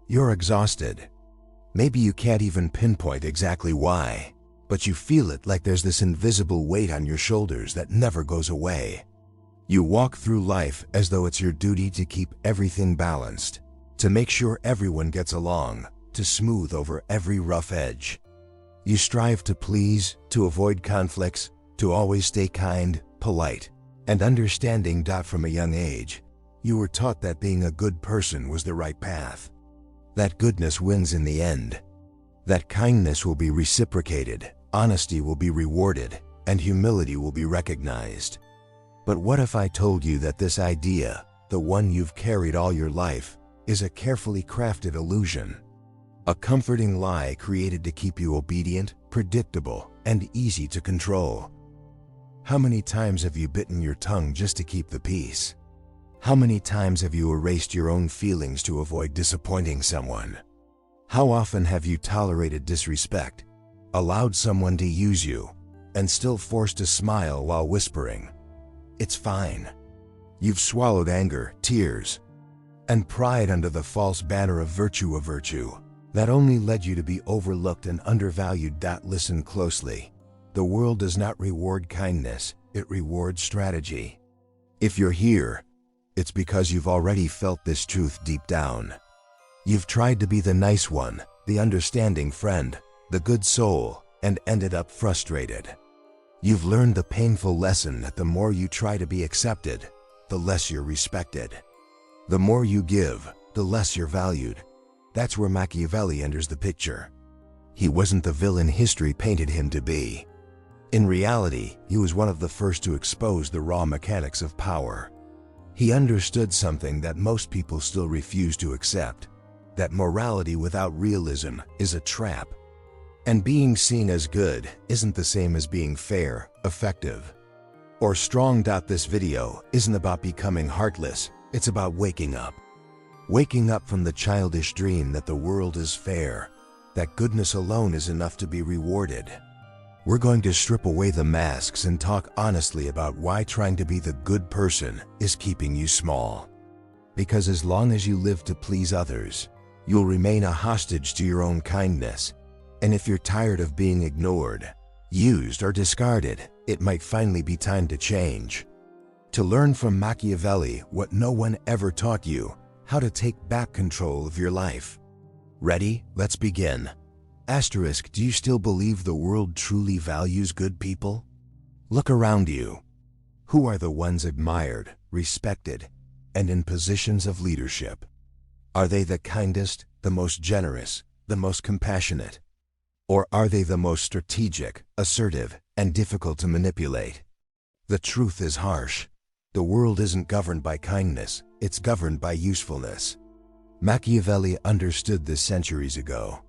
You're exhausted. Maybe you can't even pinpoint exactly why, but you feel it like there's this invisible weight on your shoulders that never goes away. You walk through life as though it's your duty to keep everything balanced, to make sure everyone gets along, to smooth over every rough edge. You strive to please, to avoid conflicts, to always stay kind, polite, and understanding. From a young age, you were taught that being a good person was the right path. That goodness wins in the end. That kindness will be reciprocated, honesty will be rewarded, and humility will be recognized. But what if I told you that this idea, the one you've carried all your life, is a carefully crafted illusion? A comforting lie created to keep you obedient, predictable, and easy to control. How many times have you bitten your tongue just to keep the peace? How many times have you erased your own feelings to avoid disappointing someone? How often have you tolerated disrespect, allowed someone to use you, and still forced to smile while whispering, "It's fine"? You've swallowed anger, tears, and pride under the false banner of virtue that only led you to be overlooked and undervalued. Listen closely. The world does not reward kindness, it rewards strategy. If you're here, it's because you've already felt this truth deep down. You've tried to be the nice one, the understanding friend, the good soul, and ended up frustrated. You've learned the painful lesson that the more you try to be accepted, the less you're respected. The more you give, the less you're valued. That's where Machiavelli enters the picture. He wasn't the villain history painted him to be. In reality, he was one of the first to expose the raw mechanics of power. He understood something that most people still refuse to accept, that morality without realism is a trap. And being seen as good isn't the same as being fair, effective, or strong. This video isn't about becoming heartless, it's about waking up. Waking up from the childish dream that the world is fair, that goodness alone is enough to be rewarded. We're going to strip away the masks and talk honestly about why trying to be the good person is keeping you small. Because as long as you live to please others, you'll remain a hostage to your own kindness. And if you're tired of being ignored, used, or discarded, it might finally be time to change. To learn from Machiavelli what no one ever taught you: how to take back control of your life. Ready? Let's begin. Asterisk, do you still believe the world truly values good people? Look around you. Who are the ones admired, respected, and in positions of leadership? Are they the kindest, the most generous, the most compassionate? Or are they the most strategic, assertive, and difficult to manipulate? The truth is harsh. The world isn't governed by kindness, it's governed by usefulness. Machiavelli understood this centuries ago.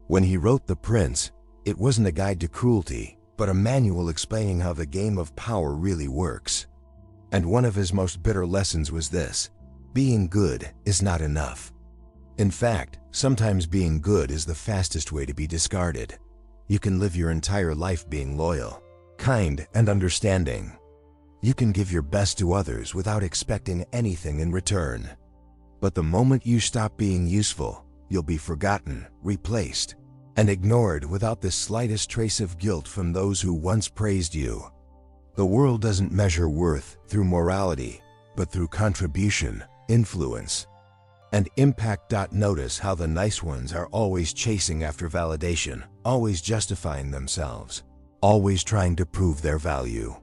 When he wrote The Prince, it wasn't a guide to cruelty, but a manual explaining how the game of power really works. And one of his most bitter lessons was this: being good is not enough. In fact, sometimes being good is the fastest way to be discarded. You can live your entire life being loyal, kind, and understanding. You can give your best to others without expecting anything in return. But the moment you stop being useful, you'll be forgotten, replaced, and ignored without the slightest trace of guilt from those who once praised you. The world doesn't measure worth through morality, but through contribution, influence, and impact. Notice how the nice ones are always chasing after validation, always justifying themselves, always trying to prove their value.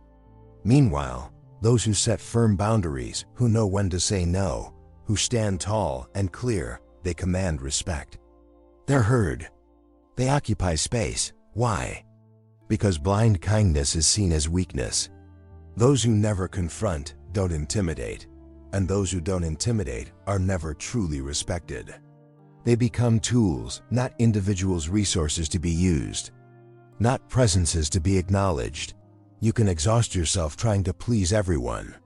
Meanwhile, those who set firm boundaries, who know when to say no, who stand tall and clear, they command respect. They're heard. They occupy space. Why? Because blind kindness is seen as weakness. Those who never confront don't intimidate, and those who don't intimidate are never truly respected. They become tools, not individuals' resources to be used, not presences to be acknowledged. You can exhaust yourself trying to please everyone,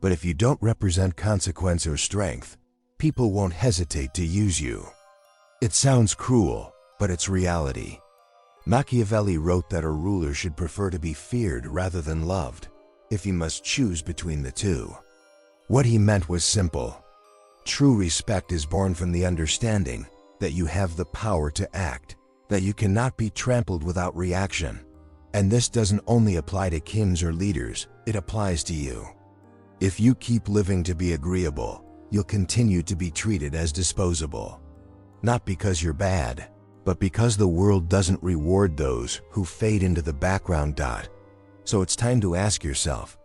but if you don't represent consequence or strength, people won't hesitate to use you. It sounds cruel, but it's reality. Machiavelli wrote that a ruler should prefer to be feared rather than loved, if he must choose between the two. What he meant was simple. True respect is born from the understanding that you have the power to act, that you cannot be trampled without reaction. And this doesn't only apply to kings or leaders, it applies to you. If you keep living to be agreeable, you'll continue to be treated as disposable. Not because you're bad, but because the world doesn't reward those who fade into the background. So it's time to ask yourself,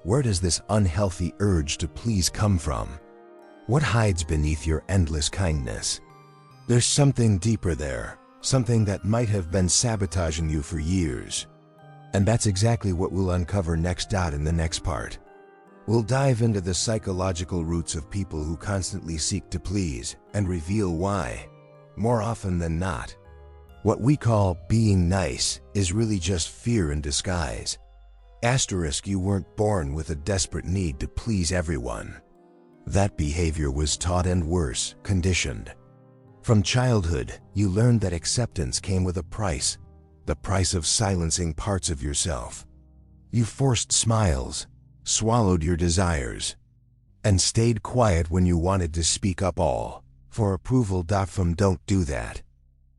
where does this unhealthy urge to please come from? What hides beneath your endless kindness? There's something deeper there, something that might have been sabotaging you for years. And that's exactly what we'll uncover next. In the next part, we'll dive into the psychological roots of people who constantly seek to please and reveal why, more often than not, what we call being nice is really just fear in disguise. Asterisk, you weren't born with a desperate need to please everyone. That behavior was taught and worse, conditioned. From childhood, you learned that acceptance came with a price, the price of silencing parts of yourself. You forced smiles, swallowed your desires, and stayed quiet when you wanted to speak up, all for approval. From don't do that.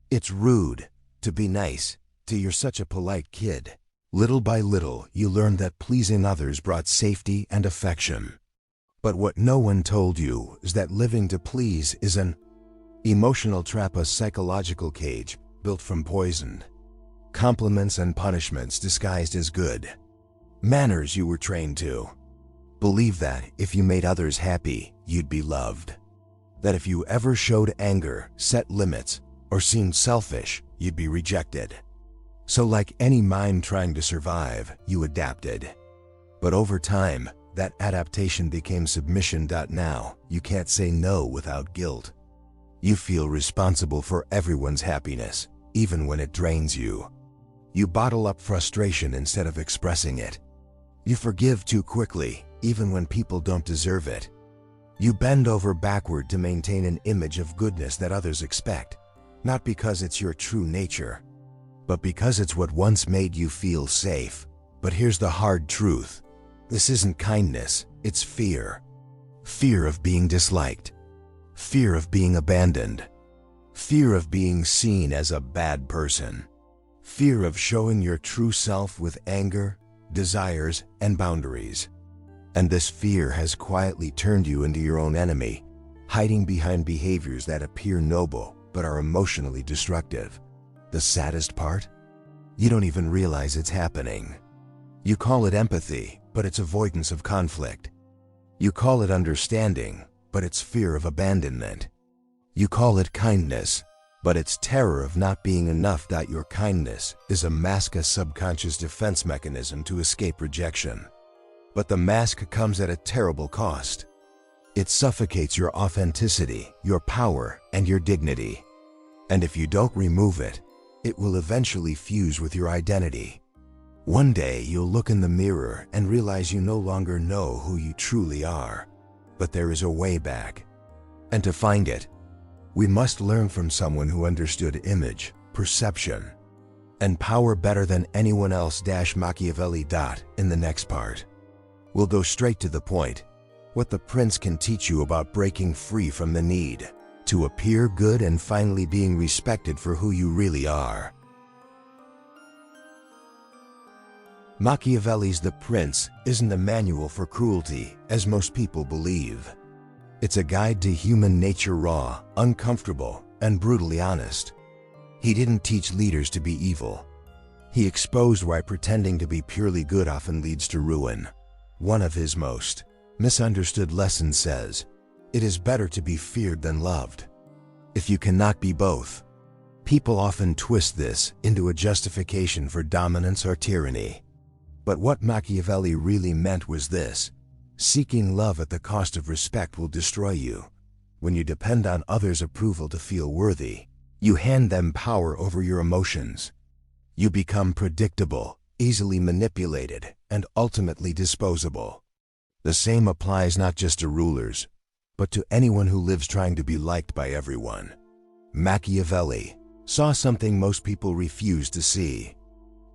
It's rude to be nice to you're such a polite kid. Little by little, you learned that pleasing others brought safety and affection. But what no one told you is that living to please is an emotional trap, a psychological cage built from poisoned compliments and punishments disguised as good manners you were trained to believe that if you made others happy, you'd be loved. That if you ever showed anger, set limits, or seemed selfish, you'd be rejected. So like any mind trying to survive, you adapted. But over time, that adaptation became submission. Now, you can't say no without guilt. You feel responsible for everyone's happiness, even when it drains you. You bottle up frustration instead of expressing it. You forgive too quickly, even when people don't deserve it. You bend over backward to maintain an image of goodness that others expect, not because it's your true nature, but because it's what once made you feel safe. But here's the hard truth. This isn't kindness, it's fear. Fear of being disliked. Fear of being abandoned. Fear of being seen as a bad person. Fear of showing your true self with anger, desires, and boundaries. And this fear has quietly turned you into your own enemy, hiding behind behaviors that appear noble but are emotionally destructive. The saddest part? You don't even realize it's happening. You call it empathy, but it's avoidance of conflict. You call it understanding, but it's fear of abandonment. You call it kindness, but it's terror of not being enough. Your kindness is a mask, a subconscious defense mechanism to escape rejection. But the mask comes at a terrible cost. It suffocates your authenticity, your power, and your dignity. And if you don't remove it, it will eventually fuse with your identity. One day you'll look in the mirror and realize you no longer know who you truly are. But there is a way back. And to find it, we must learn from someone who understood image, perception, and power better than anyone else. Machiavelli. In the next part, we'll go straight to the point. What the prince can teach you about breaking free from the need to appear good and finally being respected for who you really are. Machiavelli's The Prince isn't a manual for cruelty, as most people believe. It's a guide to human nature, raw, uncomfortable, and brutally honest. He didn't teach leaders to be evil. He exposed why pretending to be purely good often leads to ruin. One of his most misunderstood lessons says, "It is better to be feared than loved." If you cannot be both, people often twist this into a justification for dominance or tyranny. But what Machiavelli really meant was this: seeking love at the cost of respect will destroy you. When you depend on others' approval to feel worthy, you hand them power over your emotions. You become predictable, easily manipulated, and ultimately disposable. The same applies not just to rulers, but to anyone who lives trying to be liked by everyone. Machiavelli saw something most people refuse to see.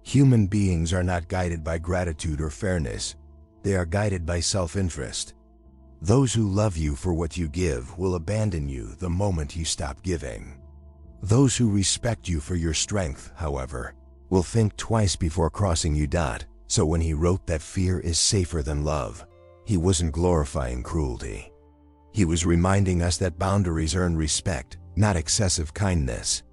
Human beings are not guided by gratitude or fairness. They are guided by self-interest. Those who love you for what you give will abandon you the moment you stop giving. Those who respect you for your strength, however, will think twice before crossing you. So when he wrote that fear is safer than love, he wasn't glorifying cruelty. He was reminding us that boundaries earn respect, not excessive kindness.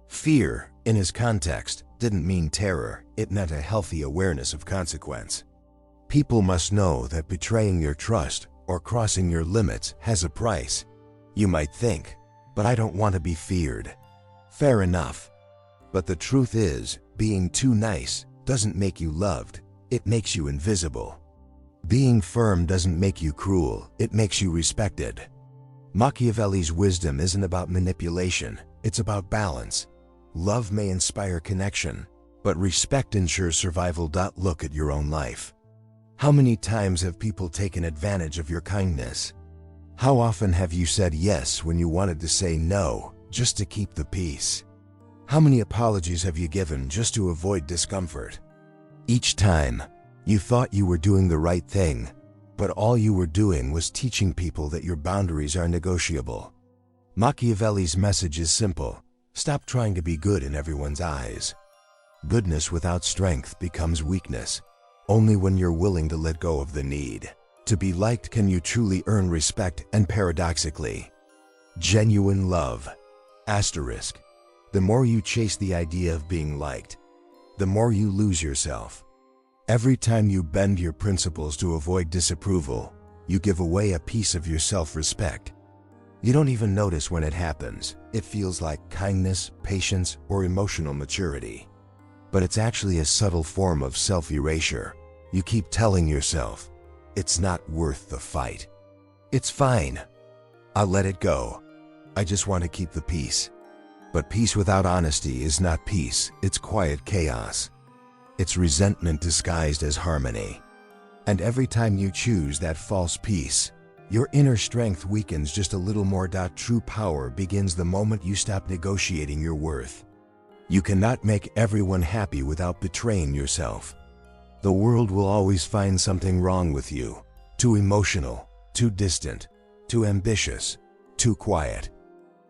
Fear, in his context, didn't mean terror, it meant a healthy awareness of consequence. People must know that betraying your trust or crossing your limits has a price. You might think, but I don't want to be feared. Fair enough. But the truth is, being too nice doesn't make you loved, it makes you invisible. Being firm doesn't make you cruel, it makes you respected. Machiavelli's wisdom isn't about manipulation, it's about balance. Love may inspire connection, but respect ensures survival. Look at your own life. How many times have people taken advantage of your kindness? How often have you said yes when you wanted to say no, just to keep the peace? How many apologies have you given just to avoid discomfort? Each time, you thought you were doing the right thing, but all you were doing was teaching people that your boundaries are negotiable. Machiavelli's message is simple: stop trying to be good in everyone's eyes. Goodness without strength becomes weakness. Only when you're willing to let go of the need to be liked can you truly earn respect. And paradoxically, genuine love, asterisk, the more you chase the idea of being liked, the more you lose yourself. Every time you bend your principles to avoid disapproval, you give away a piece of your self-respect. You don't even notice when it happens. It feels like kindness, patience, or emotional maturity. But it's actually a subtle form of self-erasure. You keep telling yourself, it's not worth the fight. It's fine. I'll let it go. I just want to keep the peace. But peace without honesty is not peace, it's quiet chaos. It's resentment disguised as harmony. And every time you choose that false peace, your inner strength weakens just a little more. True power begins the moment you stop negotiating your worth. You cannot make everyone happy without betraying yourself. The world will always find something wrong with you. Too emotional, too distant, too ambitious, too quiet.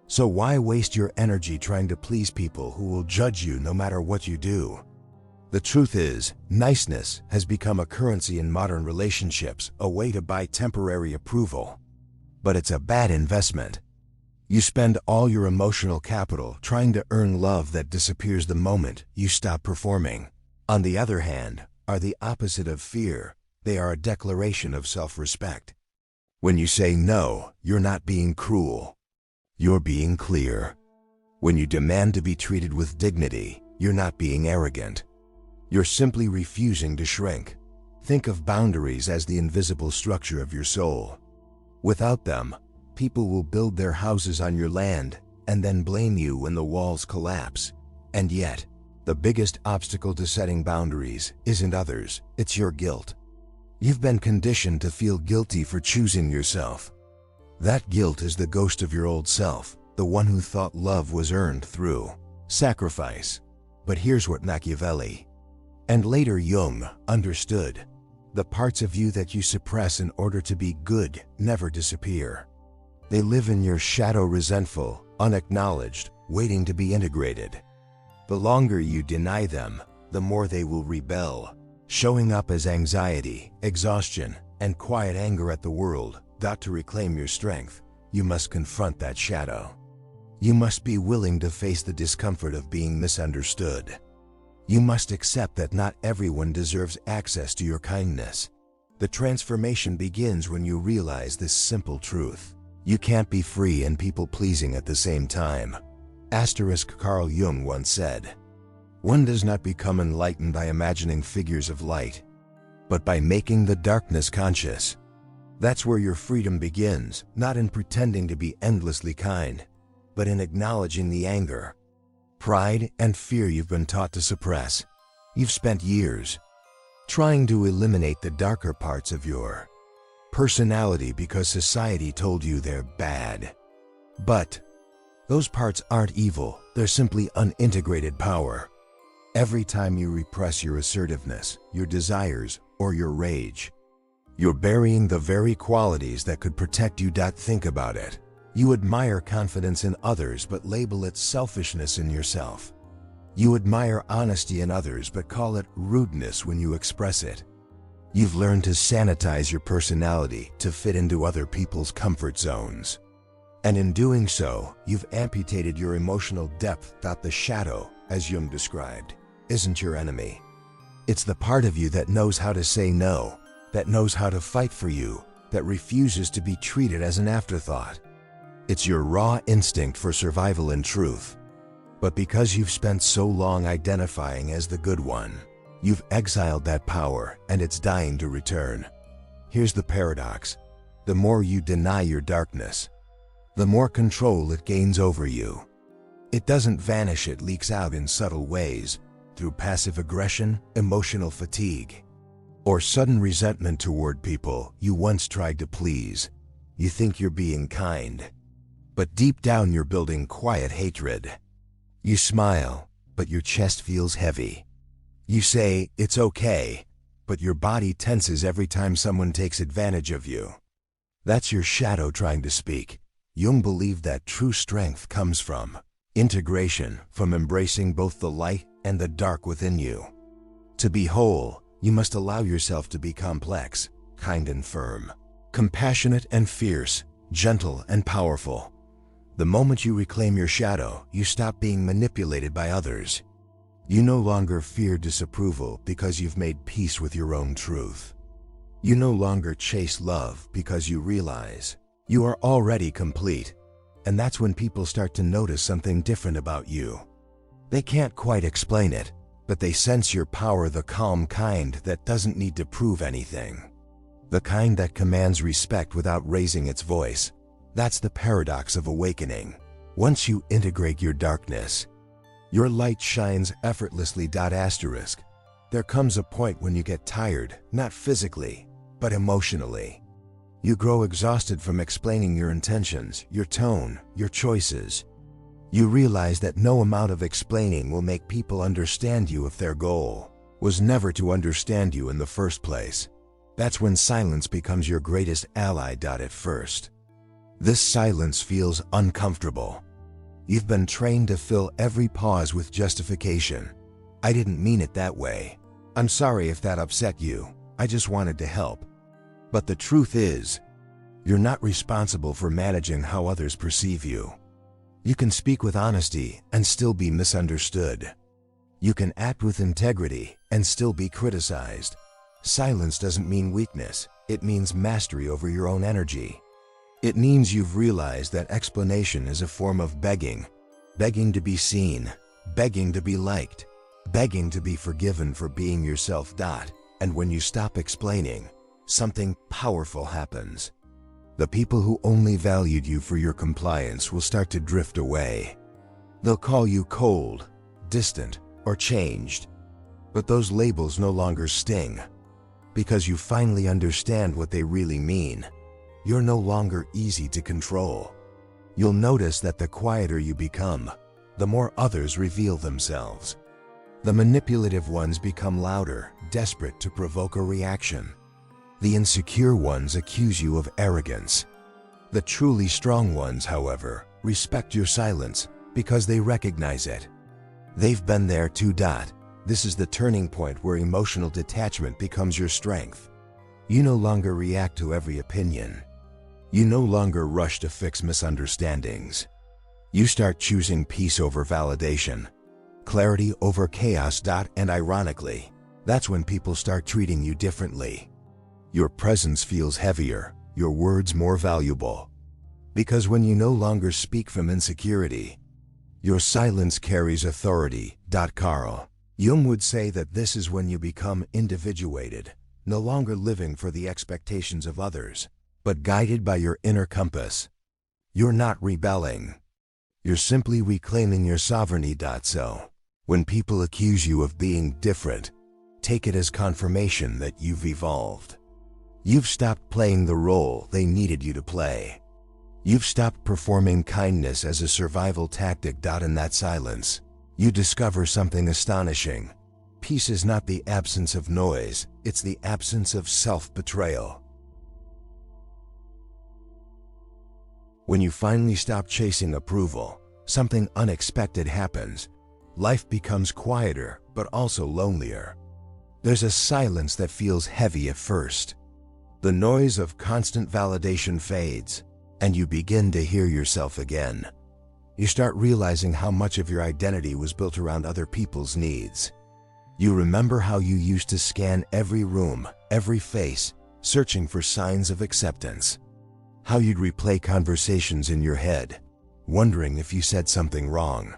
So why waste your energy trying to please people who will judge you no matter what you do? The truth is, niceness has become a currency in modern relationships, a way to buy temporary approval. But it's a bad investment. You spend all your emotional capital trying to earn love that disappears the moment you stop performing. On the other hand, are the opposite of fear. They are a declaration of self-respect. When you say no, you're not being cruel. You're being clear. When you demand to be treated with dignity, you're not being arrogant. You're simply refusing to shrink. Think of boundaries as the invisible structure of your soul. Without them, people will build their houses on your land and then blame you when the walls collapse. And yet, the biggest obstacle to setting boundaries isn't others, it's your guilt. You've been conditioned to feel guilty for choosing yourself. That guilt is the ghost of your old self, the one who thought love was earned through sacrifice. But here's what Machiavelli, and later Jung, understood. The parts of you that you suppress in order to be good never disappear. They live in your shadow, resentful, unacknowledged, waiting to be integrated. The longer you deny them, the more they will rebel, showing up as anxiety, exhaustion, and quiet anger at the world. To reclaim your strength, you must confront that shadow. You must be willing to face the discomfort of being misunderstood. You must accept that not everyone deserves access to your kindness. The transformation begins when you realize this simple truth: you can't be free and people-pleasing at the same time. Carl Jung once said, "One does not become enlightened by imagining figures of light, but by making the darkness conscious." That's where your freedom begins, not in pretending to be endlessly kind, but in acknowledging the anger, pride, and fear you've been taught to suppress. You've spent years trying to eliminate the darker parts of your personality because society told you they're bad. But those parts aren't evil, they're simply unintegrated power. Every time you repress your assertiveness, your desires, or your rage, You're burying the very qualities that could protect you. Think about it. You admire confidence in others but label it selfishness in yourself. You admire honesty in others but call it rudeness when you express it. You've learned to sanitize your personality to fit into other people's comfort zones. And in doing so, you've amputated your emotional depth. The shadow, as Jung described, isn't your enemy. It's the part of you that knows how to say no, that knows how to fight for you, that refuses to be treated as an afterthought. It's your raw instinct for survival and truth. But because you've spent so long identifying as the good one, you've exiled that power and it's dying to return. Here's the paradox. The more you deny your darkness, the more control it gains over you. It doesn't vanish, it leaks out in subtle ways, through passive aggression, emotional fatigue, or sudden resentment toward people you once tried to please. You think you're being kind, but deep down you're building quiet hatred. You smile, but your chest feels heavy. You say, "It's okay," but your body tenses every time someone takes advantage of you. That's your shadow trying to speak. Jung believed that true strength comes from integration, from embracing both the light and the dark within you. To be whole, you must allow yourself to be complex, kind and firm, compassionate and fierce, gentle and powerful. The moment you reclaim your shadow, you stop being manipulated by others. You no longer fear disapproval because you've made peace with your own truth. You no longer chase love because you realize you are already complete. And that's when people start to notice something different about you. They can't quite explain it, but they sense your power, the calm kind that doesn't need to prove anything. The kind that commands respect without raising its voice. That's the paradox of awakening. Once you integrate your darkness, your light shines effortlessly. There comes a point when you get tired, not physically, but emotionally. You grow exhausted from explaining your intentions, your tone, your choices. You realize that no amount of explaining will make people understand you if their goal was never to understand you in the first place. That's when silence becomes your greatest ally. At first, this silence feels uncomfortable. You've been trained to fill every pause with justification. "I didn't mean it that way. I'm sorry if that upset you. I just wanted to help." But the truth is, you're not responsible for managing how others perceive you. You can speak with honesty and still be misunderstood. You can act with integrity and still be criticized. Silence doesn't mean weakness. It means mastery over your own energy. It means you've realized that explanation is a form of begging. Begging to be seen, begging to be liked, begging to be forgiven for being yourself. And when you stop explaining, something powerful happens. The people who only valued you for your compliance will start to drift away. They'll call you cold, distant, or changed. But those labels no longer sting, because you finally understand what they really mean. You're no longer easy to control. You'll notice that the quieter you become, the more others reveal themselves. The manipulative ones become louder, desperate to provoke a reaction. The insecure ones accuse you of arrogance. The truly strong ones, however, respect your silence because they recognize it. They've been there too. This is the turning point where emotional detachment becomes your strength. You no longer react to every opinion. You no longer rush to fix misunderstandings. You start choosing peace over validation, clarity over chaos. And ironically, that's when people start treating you differently. Your presence feels heavier, your words more valuable. Because when you no longer speak from insecurity, your silence carries authority. Carl Jung would say that this is when you become individuated, no longer living for the expectations of others, but guided by your inner compass. You're not rebelling. You're simply reclaiming your sovereignty. So, when people accuse you of being different, take it as confirmation that you've evolved. You've stopped playing the role they needed you to play. You've stopped performing kindness as a survival tactic. In that silence, you discover something astonishing. Peace is not the absence of noise, it's the absence of self-betrayal. When you finally stop chasing approval, something unexpected happens. Life becomes quieter, but also lonelier. There's a silence that feels heavy at first. The noise of constant validation fades, and you begin to hear yourself again. You start realizing how much of your identity was built around other people's needs. You remember how you used to scan every room, every face, searching for signs of acceptance. How you'd replay conversations in your head, wondering if you said something wrong.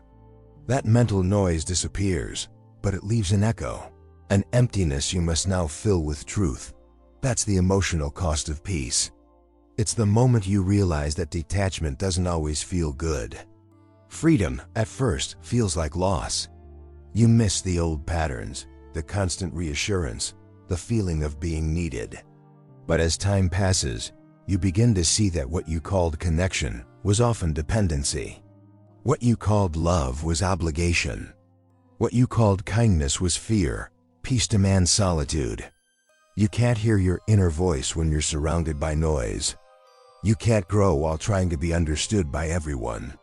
That mental noise disappears, but it leaves an echo, an emptiness you must now fill with truth. That's the emotional cost of peace. It's the moment you realize that detachment doesn't always feel good. Freedom, at first, feels like loss. You miss the old patterns, the constant reassurance, the feeling of being needed. But as time passes, you begin to see that what you called connection was often dependency. What you called love was obligation. What you called kindness was fear. Peace demands solitude. You can't hear your inner voice when you're surrounded by noise. You can't grow while trying to be understood by everyone.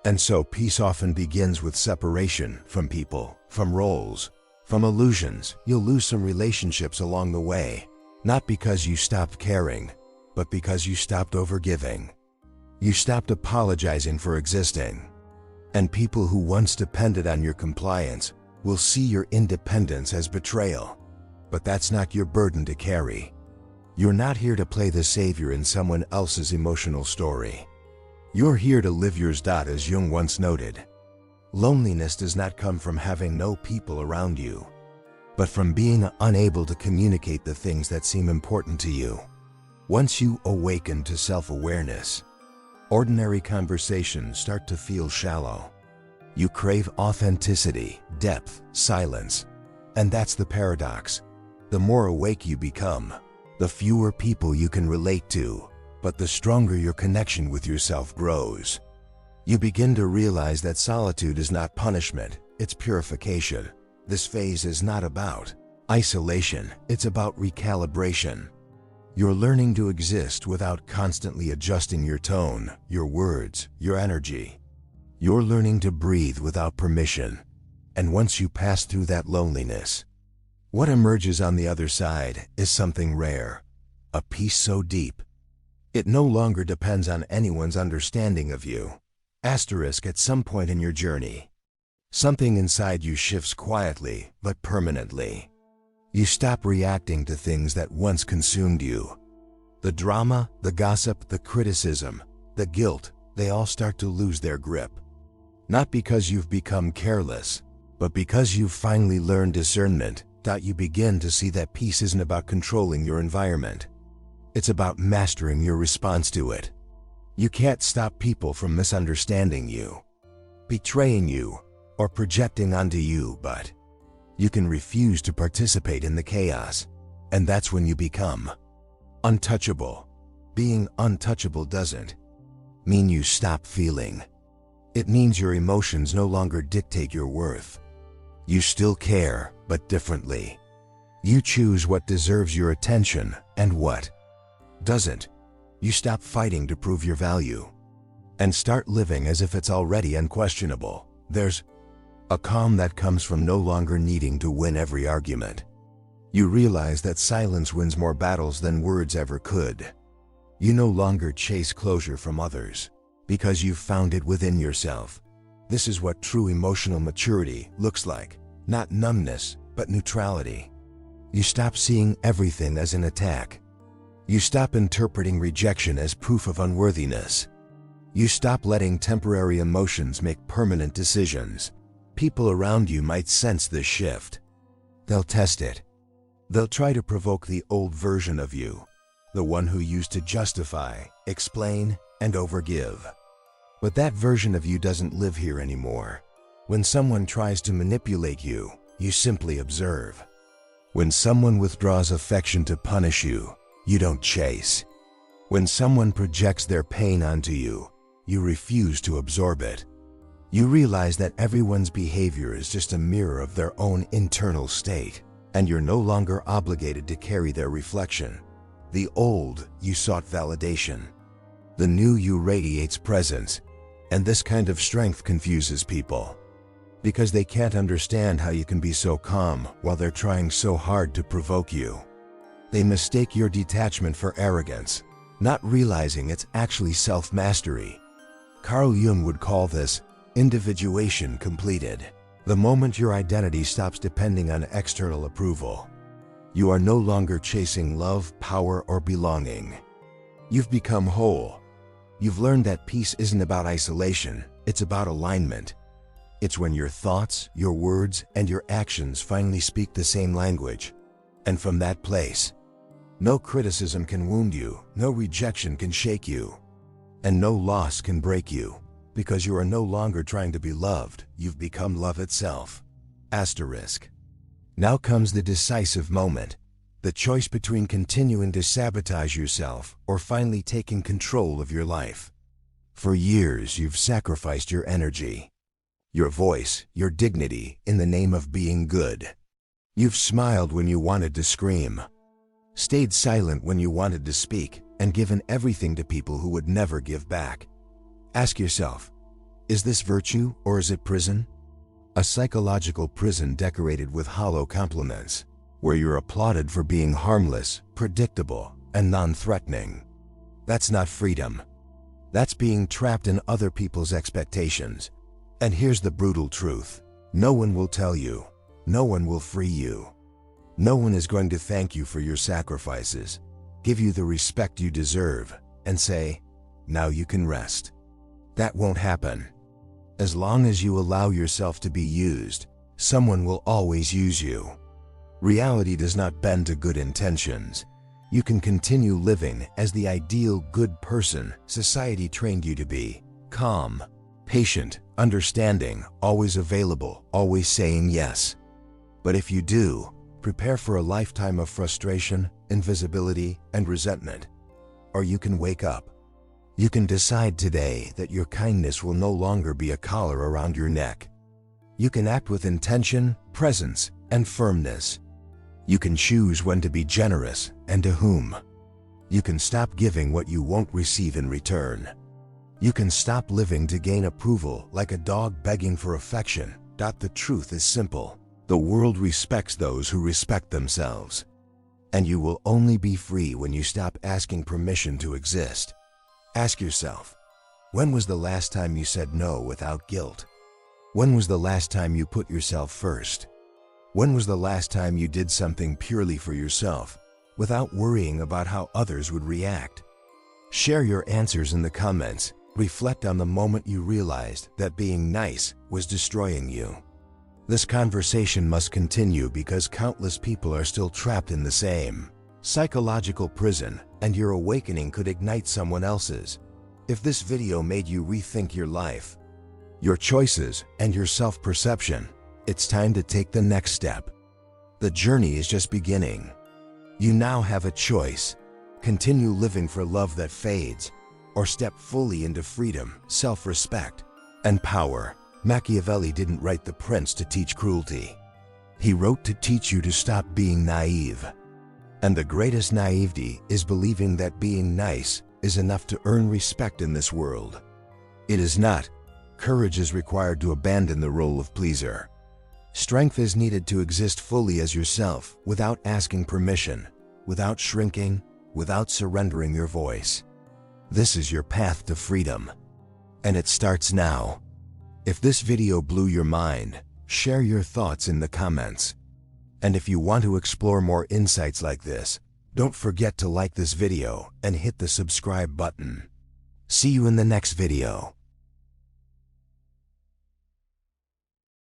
And so peace often begins with separation from people, from roles, from illusions. You'll lose some relationships along the way, not because you stopped caring, but because you stopped overgiving. You stopped apologizing for existing. And people who once depended on your compliance will see your independence as betrayal. But that's not your burden to carry. You're not here to play the savior in someone else's emotional story. You're here to live yours. As Jung once noted, loneliness does not come from having no people around you, but from being unable to communicate the things that seem important to you. Once you awaken to self-awareness, ordinary conversations start to feel shallow. You crave authenticity, depth, silence. And that's the paradox. The more awake you become, the fewer people you can relate to, but the stronger your connection with yourself grows. You begin to realize that solitude is not punishment, it's purification. This phase is not about isolation, it's about recalibration. You're learning to exist without constantly adjusting your tone, your words, your energy. You're learning to breathe without permission. And once you pass through that loneliness, what emerges on the other side is something rare, a peace so deep, it no longer depends on anyone's understanding of you. At some point in your journey, something inside you shifts quietly but permanently. You stop reacting to things that once consumed you. The drama, the gossip, the criticism, the guilt, they all start to lose their grip. Not because you've become careless, but because you've finally learned discernment. You begin to see that peace isn't about controlling your environment. It's about mastering your response to it. You can't stop people from misunderstanding you, betraying you, or projecting onto you, but you can refuse to participate in the chaos, and that's when you become untouchable. Being untouchable doesn't mean you stop feeling. It means your emotions no longer dictate your worth. You still care, but differently. You choose what deserves your attention and what doesn't. You stop fighting to prove your value and start living as if it's already unquestionable. There's a calm that comes from no longer needing to win every argument. You realize that silence wins more battles than words ever could. You no longer chase closure from others because you've found it within yourself. This is what true emotional maturity looks like. Not numbness, but neutrality. You stop seeing everything as an attack. You stop interpreting rejection as proof of unworthiness. You stop letting temporary emotions make permanent decisions. People around you might sense this shift. They'll test it. They'll try to provoke the old version of you, the one who used to justify, explain, and overgive. But that version of you doesn't live here anymore. When someone tries to manipulate you, you simply observe. When someone withdraws affection to punish you, you don't chase. When someone projects their pain onto you, you refuse to absorb it. You realize that everyone's behavior is just a mirror of their own internal state, and you're no longer obligated to carry their reflection. The old you sought validation. The new you radiates presence, and this kind of strength confuses people. Because they can't understand how you can be so calm while they're trying so hard to provoke you. They mistake your detachment for arrogance, not realizing it's actually self-mastery. Carl Jung would call this individuation completed. The moment your identity stops depending on external approval, you are no longer chasing love, power, or belonging. You've become whole. You've learned that peace isn't about isolation, it's about alignment. It's when your thoughts, your words, and your actions finally speak the same language. And from that place, no criticism can wound you, no rejection can shake you, and no loss can break you, because you are no longer trying to be loved, you've become love itself. Asterisk. Now comes the decisive moment, the choice between continuing to sabotage yourself or finally taking control of your life. For years, you've sacrificed your energy, your voice, your dignity in the name of being good. You've smiled when you wanted to scream, stayed silent when you wanted to speak, and given everything to people who would never give back. Ask yourself, is this virtue or is it prison? A psychological prison decorated with hollow compliments, where you're applauded for being harmless, predictable, and non-threatening. That's not freedom. That's being trapped in other people's expectations. And here's the brutal truth. No one will tell you. No one will free you. No one is going to thank you for your sacrifices, give you the respect you deserve, and say, now you can rest. That won't happen. As long as you allow yourself to be used, someone will always use you. Reality does not bend to good intentions. You can continue living as the ideal good person society trained you to be. Calm, patient, understanding, always available, always saying yes. But if you do, prepare for a lifetime of frustration, invisibility, and resentment. Or you can wake up. You can decide today that your kindness will no longer be a collar around your neck. You can act with intention, presence, and firmness. You can choose when to be generous and to whom. You can stop giving what you won't receive in return. You can stop living to gain approval like a dog begging for affection. The truth is simple. The world respects those who respect themselves. And you will only be free when you stop asking permission to exist. Ask yourself, when was the last time you said no without guilt? When was the last time you put yourself first? When was the last time you did something purely for yourself, without worrying about how others would react? Share your answers in the comments. Reflect on the moment you realized that being nice was destroying you. This conversation must continue because countless people are still trapped in the same psychological prison, and your awakening could ignite someone else's. If this video made you rethink your life, your choices, and your self-perception, it's time to take the next step. The journey is just beginning. You now have a choice. Continue living for love that fades, or step fully into freedom, self-respect, and power. Machiavelli didn't write The Prince to teach cruelty. He wrote to teach you to stop being naive. And the greatest naivety is believing that being nice is enough to earn respect in this world. It is not. Courage is required to abandon the role of pleaser. Strength is needed to exist fully as yourself, without asking permission, without shrinking, without surrendering your voice. This is your path to freedom. And it starts now. If this video blew your mind, share your thoughts in the comments. And if you want to explore more insights like this, don't forget to like this video and hit the subscribe button. See you in the next video.